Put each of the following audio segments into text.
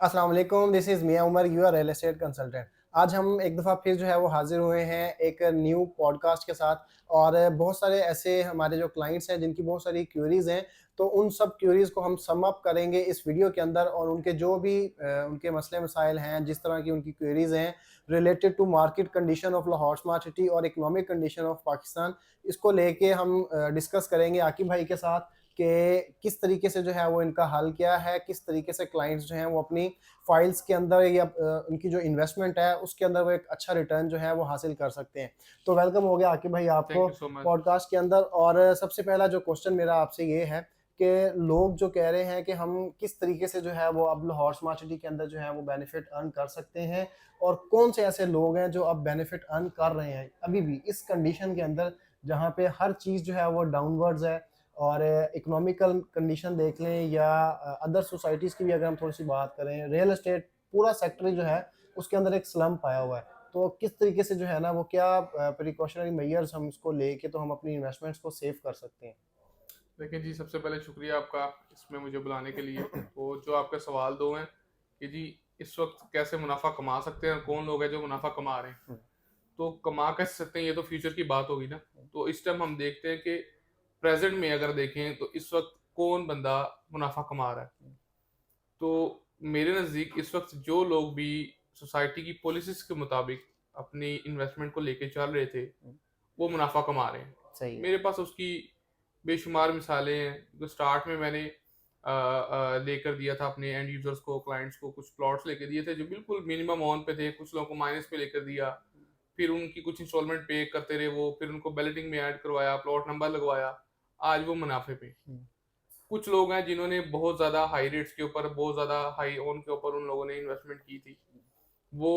अस्सलाम वालेकुम, this is Miyan Umar, your real estate consultant. आज हम एक दफ़ा फिर जो है वो हाज़िर हुए हैं एक न्यू पॉडकास्ट के साथ। और बहुत सारे ऐसे हमारे जो क्लाइंट्स हैं जिनकी बहुत सारी क्वेरीज़ हैं, तो उन सब क्वेरीज़ को हम सम अप करेंगे इस वीडियो के अंदर। और उनके जो भी उनके मसले मसाइल हैं, जिस तरह की उनकी क्वेरीज़ हैं related to market condition of Lahore smart city और इकोनॉमिक कंडीशन ऑफ पाकिस्तान, इसको लेके हम डिस्कस करेंगे आकिब भाई के साथ कि किस तरीके से जो है वो इनका हल क्या है, किस तरीके से क्लाइंट्स जो हैं वो अपनी फाइल्स के अंदर या उनकी जो इन्वेस्टमेंट है उसके अंदर वो एक अच्छा रिटर्न जो है वो हासिल कर सकते हैं। तो वेलकम हो गया आकिब भाई आपको thank you so much. Podcast के अंदर। और सबसे पहला जो क्वेश्चन मेरा आपसे ये है कि लोग जो कह रहे हैं कि हम किस तरीके से जो है वो अब लाहौर स्मार्ट सिटी के अंदर जो है वो बेनिफिट अर्न कर सकते हैं, और कौन से ऐसे लोग हैं जो अब बेनिफिट अर्न कर रहे हैं अभी भी इस कंडीशन के अंदर जहाँ पे हर चीज़ जो है वो डाउनवर्ड्स है। और इकोनॉमिकल कंडीशन देख लें या अदर सोसाइटीज़ की भी अगर हम थोड़ी-सी बात करें, रियल एस्टेट पूरा सेक्टर जो है उसके अंदर एक स्लम्प आया हुआ है। तो किस तरीके से जो है ना वो क्या प्रिकॉशनरी मेजर्स हम इसको लेके तो हम अपनी इन्वेस्टमेंट्स को सेव कर सकते हैं? देखिए जी, सबसे पहले शुक्रिया आपका इसमें मुझे बुलाने के लिए। तो जो आपके सवाल 2 हैं कि जी इस वक़्त कैसे मुनाफ़ा कमा सकते हैं और कौन लोग हैं जो मुनाफ़ा कमा रहे हैं। हुँ, तो कमा कैसे सकते हैं, ये तो फ्यूचर की बात होगी ना। हुँ, तो इस टाइम हम देखते हैं कि प्रेज़ेंट में अगर देखें तो इस वक़्त कौन बंदा मुनाफ़ा कमा रहा है। हुँ, तो मेरे नज़दीक इस वक़्त जो लोग भी सोसाइटी की पॉलिसीज़ के मुताबिक अपनी इन्वेस्टमेंट को लेके चल रहे थे, हुँ, वो मुनाफ़ा कमा रहे हैं। सही है। मेरे पास उसकी बेशुमार मिसालें हैं। जो स्टार्ट में मैंने लेकर दिया था अपने एंड यूज़र्स को, क्लाइंट्स को कुछ प्लॉट्स लेके दिए थे जो बिल्कुल मिनिमम ऑन पे थे, कुछ लोगों को माइनस पे लेकर दिया। फिर उनकी कुछ इंस्टॉलमेंट पे करते रहे वो, फिर उनको बैलेटिंग में ऐड करवाया, प्लॉट नंबर लगवाया, आज वो मुनाफ़े पे। हुँ, कुछ लोग हैं जिन्होंने बहुत ज़्यादा हाई रेट्स के ऊपर, बहुत ज़्यादा हाई ऑन के ऊपर उन लोगों ने इन्वेस्टमेंट की थी। वो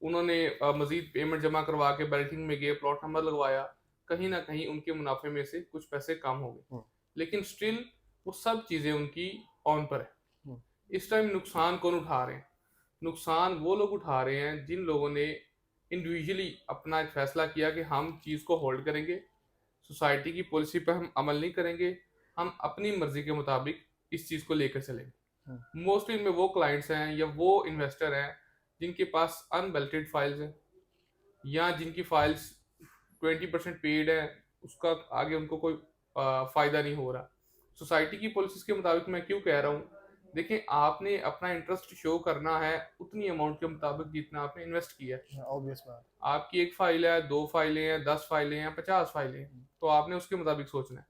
उन्होंने मज़ीद पेमेंट जमा करवा के बैलेटिंग में गए, प्लॉट नंबर लगवाया, कहीं न कहीं उनके मुनाफ़े में से कुछ पैसे कम हो गए। हुँ, लेकिन स्टिल वो सब चीज़ें उनकी ऑन पर है। हुँ, इस टाइम नुकसान कौन उठा रहे हैं? नुकसान वो लोग उठा रहे हैं जिन लोगों ने इंडिविजुअली अपना एक फैसला किया कि हम चीज़ को होल्ड करेंगे, सोसाइटी की पॉलिसी पे हम अमल नहीं करेंगे, हम अपनी मर्ज़ी के मुताबिक इस चीज़ को लेकर चलेंगे। हुँ, मोस्टली इनमें वो क्लाइंट्स हैं या वो इन्वेस्टर हैं जिनके पास अनबैलेटेड फाइल्स हैं या जिनकी फाइल्स 20% पेड है, उसका आगे उनको कोई फ़ायदा नहीं हो रहा। सोसाइटी की पॉलिसीज़ के मुताबिक मैं क्यों कह रहा हूँ, देखिए आपने अपना इंटरेस्ट शो करना है उतनी अमाउंट के मुताबिक जितना आपने इन्वेस्ट किया है। हाँ, ऑब्वियस बात है। आपकी 1 फ़ाइल है, 2 फ़ाइलें हैं, 10 फ़ाइलें हैं, 50 फ़ाइलें हैं, हुँ, तो आपने उसके मुताबिक सोचना है।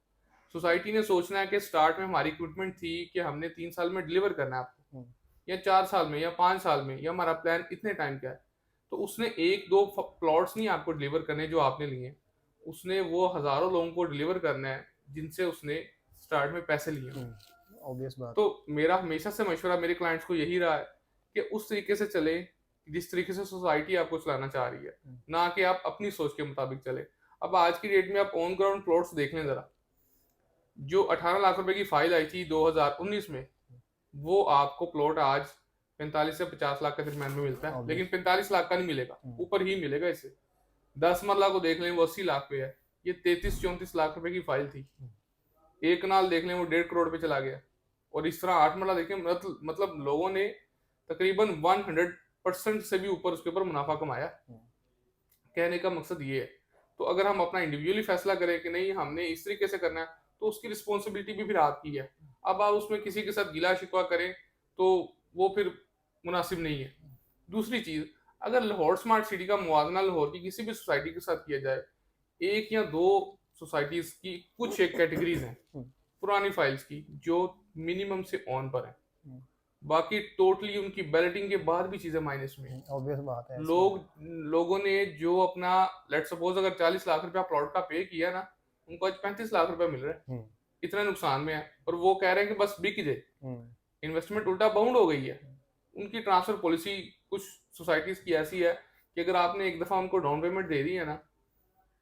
सोसाइटी ने सोचना है कि स्टार्ट में हमारी कमिटमेंट थी कि हमने 3 साल में डिलीवर करना है आपको, हुँ, या 4 साल में या 5 साल में, या हमारा प्लान इतने टाइम का है। तो उसने 1-2 प्लॉट्स नहीं आपको डिलीवर करने जो आपने लिए हैं, उसने वो हज़ारों लोगों को डिलीवर करना है जिनसे उसने स्टार्ट में पैसे लिए हुँ, हों। ऑब्वियस बात तो है। मेरा हमेशा से मशवरा मेरे क्लाइंट्स को यही रहा है कि उस तरीके से चलें जिस तरीके से सोसाइटी आपको चलाना चाह रही है, हुँ, ना कि आप अपनी सोच के मुताबिक चलें। अब आज की डेट में आप ऑन ग्राउंड प्लॉट्स देख लें ज़रा, जो 18 लाख रुपए की फाइल आई थी 2019 में, हुँ, वो आपको प्लॉट आज 45 से 50 लाख के दरमियान में मिलता है, लेकिन ऑब्वियस। 45 लाख का नहीं मिलेगा, हुँ, ऊपर ही मिलेगा इससे। 10 मरला को देख लें वो 80 लाख पे है, ये 33-34 लाख रुपए की फाइल थी। हुँ, एक नाल देख लें वो 1.5 करोड़ पे चला गया, और इस तरह 8 मरला देखें, मतलब लोगों ने तकरीबन 100% से भी ऊपर उसके ऊपर मुनाफा कमाया। हुँ, कहने का मकसद ये है। तो अगर हम अपना इंडिविजुअली फैसला करें कि नहीं हमने इस तरीके से करना है, तो उसकी रिस्पॉन्सिबिलिटी भी फिर आपकी है। अब आप उसमें किसी के साथ गिला शिकवा करें तो वो फिर मुनासिब नहीं है। दूसरी चीज़, अगर लाहौर स्मार्ट सिटी का मुवाजना लाहौर की किसी भी सोसाइटी के साथ किया जाए, 1 या 2 सोसाइटीज़ की कुछ एक कैटेगरीज़ हैं हुँ, पुरानी फाइल्स की जो मिनिमम से ऑन पर हैं। हुँ, बाकी टोटली उनकी बैलेटिंग के बाद भी चीज़ें माइनस में हैं। हुँ, ऑब्वियस बात है ऐसे ही लोग है। लोगों ने जो अपना लेट्स सपोज अगर 40 लाख रुपया प्लॉट का पे किया ना, उनको आज 35 लाख रुपया मिल रहा है। हुँ, इतना नुकसान में है और वो कह रहे हैं कि बस बिक जाए। हुँ, इन्वेस्टमेंट उल्टा बाउंड हो गई है। हुँ, उनकी ट्रांसफर पॉलिसी कुछ सोसाइटीज़ की ऐसी है कि अगर आपने एक दफ़ा उनको डाउन पेमेंट दे दी है ना,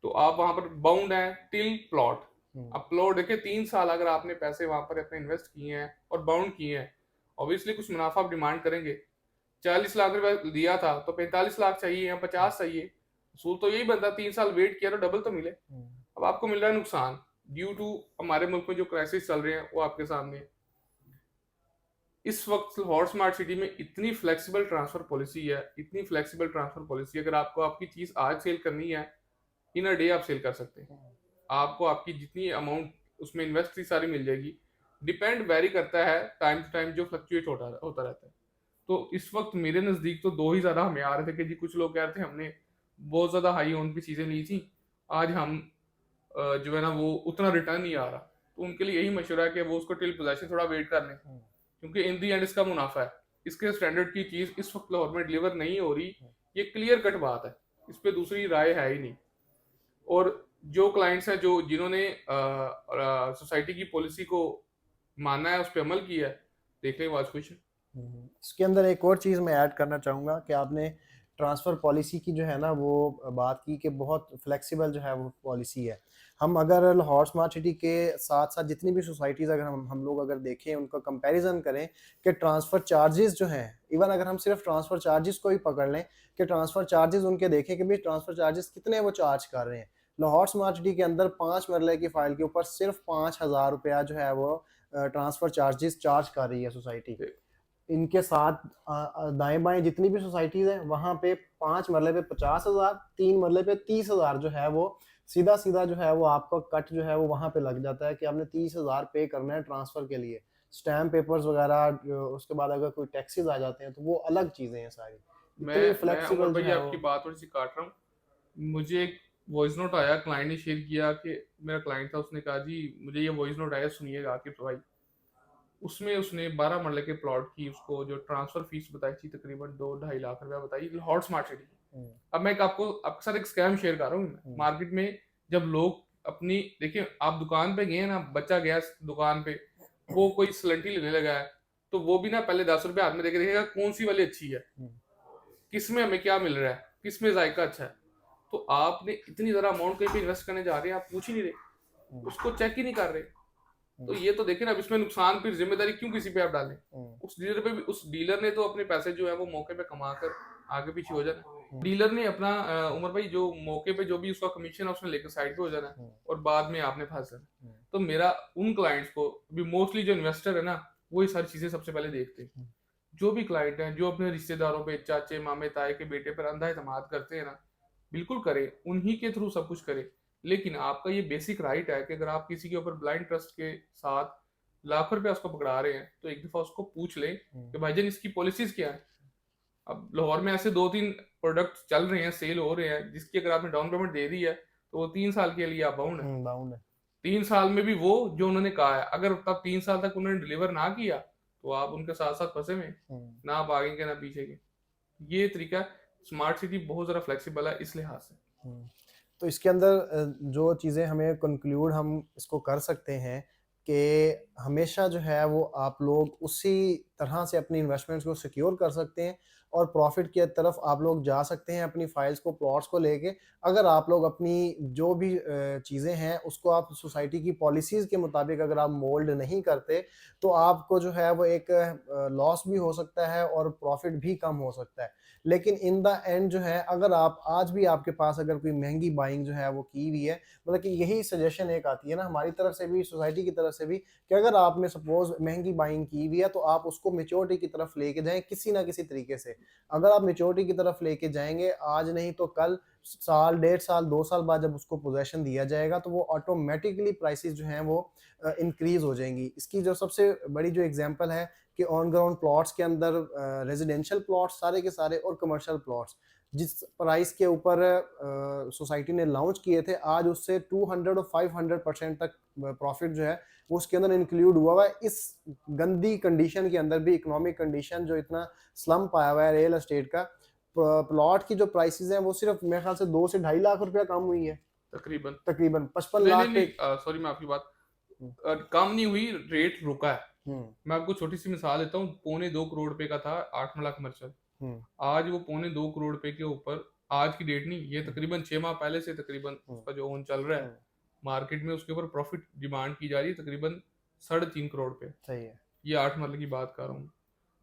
तो आप वहाँ पर बाउंड हैं टिल प्लॉट। हुँ, अब प्लॉट देखिए 3 साल अगर आपने पैसे वहाँ पर अपने इन्वेस्ट किए हैं और बाउंड किए हैं, ऑब्वियसली कुछ मुनाफ़ा आप डिमांड करेंगे। 40 लाख रुपए दिया था तो 45 लाख चाहिए या हुँ, 50 चाहिए। असूल तो यही बनता, 3 साल वेट किया तो डबल तो मिले। हुँ, अब आपको मिल रहा है नुकसान ड्यू टू हमारे मुल्क में जो क्राइसिस चल रहे हैं वो आपके सामने है। इस वक्त लाहौर स्मार्ट सिटी में इतनी फ्लेक्सिबल ट्रांसफर पॉलिसी है, इतनी फ्लेक्सिबल ट्रांसफर पॉलिसी, अगर आपको आपकी चीज आज सेल करनी है, इन अ डे आप सेल कर सकते हैं। आपको आपकी जितनी अमाउंट उसमें इन्वेस्ट थी सारी मिल जाएगी। डिपेंड वेरी करता है टाइम टू टाइम, जो फ्लक्चुएट होता होता रहता है। तो इस वक्त मेरे नज़दीक तो दो ही ज़्यादा हमें आ रहे थे कि जी, कुछ लोग कह रहे थे हमने बहुत ज़्यादा हाई ऑन की चीज़ें ली थी, आज हम जो है ना वो उतना रिटर्न नहीं आ रहा। तो उनके लिए यही मशवरा है कि वो उसको टिल पोजेशन थोड़ा वेट कर लें, क्योंकि इन दी एंड इसका मुनाफा है। इसके स्टैंडर्ड की चीज़ इस वक्त लाहौर में डिलीवर नहीं हो रही, ये क्लियर कट बात है, इस पर दूसरी राय है ही नहीं। और जो क्लाइंट्स हैं जो जिन्होंने सोसाइटी की पॉलिसी को माना है, उस पर अमल किया है, देख लें वाज कुछ। इसके अंदर एक और चीज़ मैं ऐड करना चाहूँगा कि आपने ट्रांसफ़र पॉलिसी की जो है ना वो बात की कि बहुत फ्लेक्सिबल जो है वो पॉलिसी है। हम अगर लाहौर स्मार्ट सिटी के साथ-साथ जितनी भी सोसाइटीज़ अगर हम लोग अगर देखें, उनका कंपैरिज़न करें कि ट्रांसफ़र चार्जेज़ जो हैं, इवन अगर हम सिर्फ ट्रांसफ़र चार्जेज़ को ही पकड़ लें कि ट्रांसफ़र चार्जेज़ उनके देखें कि भई ट्रांसफ़र चार्जेज़ कितने वो चार्ज कर रहे हैं। लाहौर स्मार्ट सिटी के अंदर 5 मरले की फ़ाइल के ऊपर सिर्फ ₹5000 जो है वो ट्रांसफ़र चार्जेज़ चार्ज कर रही है सोसाइटी। इनके साथ दाएँ-बाएँ जितनी भी सोसाइटीज़ हैं, वहाँ पे 5 मरले पे 50,000, 3 मरले पे 30,000 जो है वो सीधा-सीधा जो है वो आपका कट जो है वो वहाँ पे लग जाता है कि आपने 30,000 पे करना है ट्रांसफ़र के लिए। स्टैम्प पेपर्स वगैरह उसके बाद अगर कोई टैक्सेस आ जाते हैं, तो वो अलग चीज़ें हैं सारी। इतनी मैं उमर फ्लेक्सिबल जो भाई है वो। आपकी बात थोड़ी सी काट रहा हूँ। मुझे एक वॉइस नोट आया, क्लाइंट ने शेयर किया कि मेरा क्लाइंट था, उसने कहा जी मुझे ये वॉइस नोट आया, सुनिएगा आकिब भाई। उसमें उसने 12 मरले के प्लॉट की उसको जो ट्रांसफर फीस बताई थी तकरीबन 2-2.5 लाख रुपया बताई, लाहौर स्मार्ट सिटी की। हुँ, अब मैं आपको आपके साथ एक स्कैम शेयर कर रहा हूँ। हुँ, मार्केट में जब लोग अपनी, देखिए आप दुकान पे गए ना, बच्चा गया दुकान पे, वो कोई सलंटी लेने लगा है, तो वो भी ना पहले 10 रुपए हाथ में देके देखेगा कौन सी वाली अच्छी है, हुँ, किस में हमें क्या मिल रहा है, किस में जायका अच्छा है। तो आपने इतनी ज्यादा अमाउंट कहीं पे इन्वेस्ट करने जा रहे हैं, आप पूछ ही नहीं रहे, हुँ, उसको चेक ही नहीं कर रहे। तो हुँ, ये तो देखिए ना, अब इसमें नुकसान फिर जिम्मेदारी क्यों किसी पे आप डालें। हुँ, उस डीलर पे भी, उस डीलर ने तो अपने पैसे जो है वो मौके पे कमा कर आगे पीछे हो जाना है। हुँ, डीलर ने अपना उमर भाई जो मौके पे जो भी उसका कमीशन है उसने लेकर साइड पे हो जाना है, हुँ, और बाद में आपने फंस जाना है। हुँ, तो मेरा उन क्लाइंट्स को भी, मोस्टली जो इन्वेस्टर है ना, वो ये सारी चीजें सबसे पहले देखते हैं। हुँ, जो भी क्लाइंट हैं जो अपने रिश्तेदारों पे, चाचे मामे ताए के बेटे पर अंधा एतमाद करते हैं ना, बिल्कुल करें, उन्हीं के थ्रू सब कुछ करें। लेकिन आपका ये बेसिक राइट है कि अगर आप किसी के ऊपर ब्लाइंड ट्रस्ट के साथ लाखों रुपया उसको पकड़ा रहे हैं, तो एक दफा उसको पूछ लें हुँ, कि भाईजान इसकी पॉलिसीज क्या है। अब लाहौर में ऐसे 2-3 प्रोडक्ट चल रहे हैं, सेल हो रहे हैं, जिसकी अगर आपने डाउन पेमेंट दे दी है, तो वो 3 साल के लिए आप बाउंड है। हुँ, बाउंड है। 3 साल में भी वो जो उन्होंने कहा है, अगर तब 3 साल तक उन्होंने डिलीवर ना किया, तो आप उनके साथ साथ फंसे हुए हैं। हुँ, ना आप आगे के ना पीछे के। ये तरीका, स्मार्ट सिटी बहुत ज़्यादा फ्लेक्सिबल है इस लिहाज से। हुँ। तो इसके अंदर जो चीज़ें हमें कंक्लूड हम इसको कर सकते हैं कि हमेशा जो है वो आप लोग उसी तरह से अपनी इन्वेस्टमेंट्स को सिक्योर कर सकते हैं और प्रॉफिट की तरफ आप लोग जा सकते हैं अपनी फाइल्स को, प्लॉट्स को लेके। अगर आप लोग अपनी जो भी चीज़ें हैं उसको आप सोसाइटी की पॉलिसीज़ के मुताबिक अगर आप मोल्ड नहीं करते, तो आपको जो है वो एक लॉस भी हो सकता है और प्रॉफिट भी कम हो सकता है। लेकिन इन द एंड जो है, अगर आप आज भी आपके पास अगर कोई महँगी बाइंग जो है वो की हुई है, मतलब कि यही सजेशन एक आती है ना हमारी तरफ से भी, सोसाइटी की तरफ से भी, कि अगर आपने सपोज़ महँगी बाइंग की हुई है, तो आप उसको मैच्योरिटी की तरफ लेके जाएँ किसी न किसी तरीके से। अगर आप मैच्योरिटी की तरफ लेके जाएँगे, आज नहीं तो कल, साल, डेढ़ साल, 2 साल बाद जब उसको पोज़ेशन दिया जाएगा, तो वो ऑटोमैटिकली प्राइसेज़ जो हैं वो इंक्रीज़ हो जाएँगी। इसकी जो सबसे बड़ी जो एग्ज़ाम्पल है कि ऑन ग्राउंड प्लॉट्स के अंदर रेजिडेंशियल प्लॉट्स सारे के सारे और कमर्शियल प्लॉट्स जिस प्राइस के ऊपर सोसाइटी ने लॉन्च किए थे, आज उससे 200 और 500% तक प्रॉफिट जो है वो उसके अंदर इंक्लूड हुआ है। इस गंदी कंडीशन के अंदर भी, इकोनॉमिक कंडीशन जो इतना स्लम्प आया हुआ है रियल एस्टेट का, प्लॉट की जो प्राइसेस हैं वो सिर्फ मेरे ख्याल से 2 से 2.5 लाख रुपया कम हुई है, तकरीबन। तकरीबन 55 नहीं, नहीं, लाख पे। नहीं, सॉरी मैं आपकी बात, हम्म, कम नहीं हुई, रेट रुका है। हम्म, मैं आपको छोटी सी मिसाल देता हूँ, पौने 2 करोड़ रुपए का था 8 लाख मर्चल। हम्म, आज वो पौने 2 करोड़ रुपए के ऊपर, आज की डेट नहीं, ये हम्म, तकरीबन 6 माह पहले से तकरीबन हम्म, उसका जो ओन चल रहा है, हम्म, मार्केट में उसके ऊपर प्रॉफिट डिमांड की जा रही है तकरीबन 3.5 करोड़ पे। सही है। ये 8 मरले की बात कर रहा हूँ।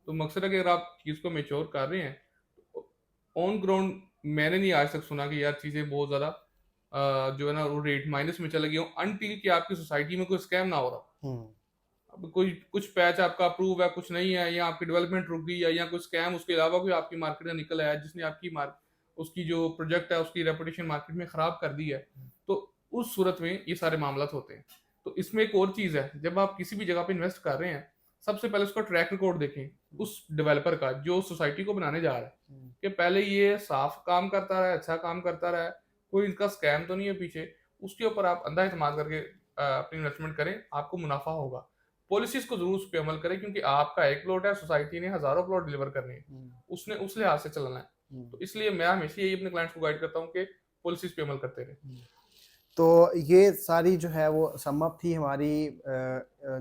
तो मकसद है कि अगर आप चीज़ को मेच्योर कर रहे हैं, ऑन ग्राउंड मैंने नहीं आज तक सुना कि यार चीज़ें बहुत ज़्यादा जो है ना वो रेट माइनस में चले गई हो, अनटिल कि आपकी सोसाइटी में कोई स्कैम ना हो रहा हो। हम्म, अब कोई कुछ पैच आपका अप्रूव है, कुछ नहीं है, या आपकी डेवलपमेंट रुक गई है, या कोई स्कैम उसके अलावा कोई आपकी मार्केट में निकल आया है, जिसने आपकी उसकी जो प्रोजेक्ट है, उसकी रेपुटेशन मार्केट में खराब कर दी है, तो उस सूरत में ये सारे मामलात होते हैं। तो इसमें एक और चीज़ है, जब आप किसी भी जगह पे इन्वेस्ट कर रहे हैं, सबसे पहले उसका ट्रैक रिकॉर्ड देखें, उस डेवलपर का, जो सोसाइटी को बनाने जा रहा है, कि पहले ये साफ काम करता रहा है, अच्छा काम करता रहा है, कोई इनका स्कैम तो नहीं है पीछे। उसके ऊपर आप अंधा एतमाद करके अपनी इन्वेस्टमेंट करें, आपको मुनाफा होगा। पॉलिसीज को जरूर उस पे अमल करें, क्योंकि आपका एक प्लॉट है, सोसाइटी ने हजारों प्लॉट डिलीवर करने हैं, उसने उस लिहाज से चलना है। तो इसलिए मैं हमेशा यही अपने क्लाइंट्स को गाइड करता हूँ कि पॉलिसीज पे अमल करते रहे। तो ये सारी जो है वो समअप थी हमारी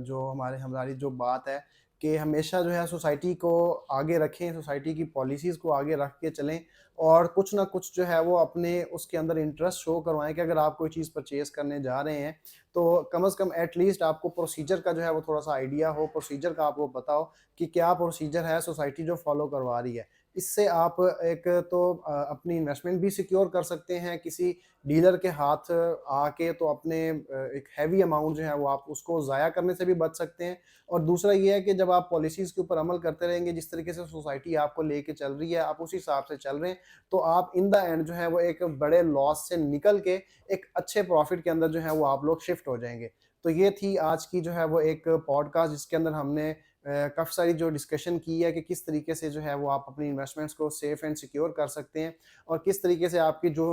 जो हमारी जो बात है कि हमेशा जो है सोसाइटी को आगे रखें, सोसाइटी की पॉलिसीज़ को आगे रख के चलें और कुछ ना कुछ जो है वो अपने उसके अंदर इंटरेस्ट शो करवाएं कि अगर आप कोई चीज़ परचेज़ करने जा रहे हैं तो कम से कम एटलीस्ट आपको प्रोसीजर का जो है वो थोड़ा-सा आइडिया हो, प्रोसीजर का आपको पता हो कि क्या प्रोसीजर है सोसाइटी जो फॉलो करवा रही है। इससे आप एक तो अपनी इन्वेस्टमेंट भी सिक्योर कर सकते हैं किसी डीलर के हाथ आके, तो अपने एक हैवी अमाउंट जो है वो आप उसको ज़ाया करने से भी बच सकते हैं। और दूसरा ये है कि जब आप पॉलिसीज़ के ऊपर अमल करते रहेंगे, जिस तरीके से सोसाइटी आपको लेके चल रही है, आप उस हिसाब से चल रहे हैं, तो आप इन द एंड जो है वो एक बड़े लॉस से निकल के एक अच्छे प्रॉफिट के अंदर जो है वो आप लोग शिफ्ट हो जाएँगे। तो ये थी आज की जो है वो एक पॉडकास्ट, जिसके अंदर हमने काफ़ी सारी जो डिस्कशन की है कि किस तरीके से जो है वो आप अपनी इन्वेस्टमेंट्स को सेफ एंड सिक्योर कर सकते हैं और किस तरीके से आपकी जो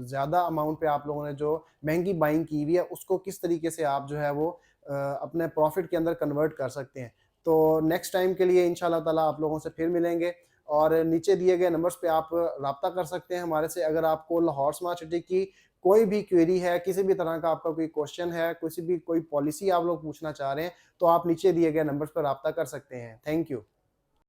ज़्यादा अमाउंट पे आप लोगों ने जो महंगी बाइंग की हुई है उसको किस तरीके से आप जो है वो अपने प्रॉफिट के अंदर कन्वर्ट कर सकते हैं। तो नेक्स्ट टाइम के लिए इंशाल्लाह ताला आप लोगों से फिर मिलेंगे और नीचे दिए गए नंबर्स पे आप राब्ता कर सकते हैं हमारे से। अगर आपको लाहौर स्मार्ट सिटी की कोई भी क्वेरी है, किसी भी तरह का आपका कोई क्वेश्चन है, किसी भी कोई पॉलिसी आप लोग पूछना चाह रहे हैं, तो आप नीचे दिए गए नंबर्स पर राब्ता कर सकते हैं। Thank you.